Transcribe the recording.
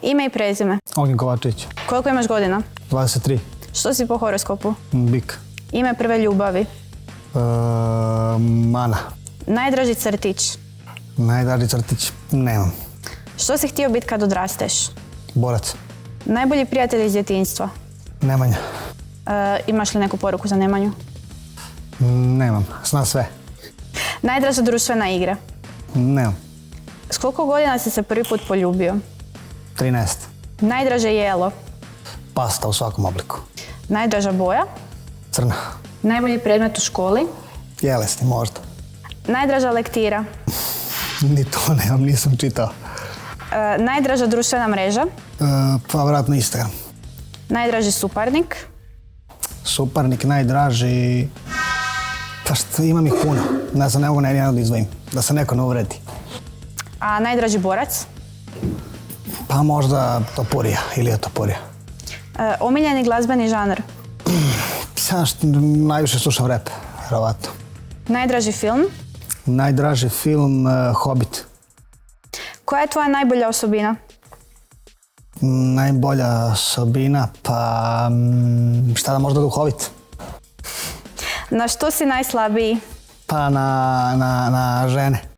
Ime i prezime. Ognjen Kovačević. Koliko imaš godina? 23. Što si po horoskopu? Bik. Ime prve ljubavi. Mana. Najdraži crtić. Najdraži crtić. Nemam. Što si htio biti kad odrasteš? Borac. Najbolji prijatelj iz djetinjstva. Nemanja. Imaš li neku poruku za Nemanju? Nemam. Zna sve. Najdraža društvena igra. Nemam. S koliko godina si se prvi put poljubio? 13. Najdraže jelo. Pasta u svakom obliku. Najdraža boja. Crna. Najbolji predmet u školi. Jelesni možda. Najdraža lektira. Ni to nemam, nisam čitao. Najdraža društvena mreža. Pa vratno Instagram. Najdraži suparnik. Suparnik najdraži... Pa što, imam ih puno. Ne znam, ne mogu nijedno da izdvojim. Da se neko ne uvredi. A najdraži borac. Pa možda Toporija, Ilija Toporija. Omiljeni glazbeni žanr. Ja najviše slušam rap, vjerovatno. Najdraži film. Najdraži film Hobbit. Koja je tvoja najbolja osobina? Najbolja osobina, pa šta da možda duhovit. Na što si najslabiji? Pa na žene.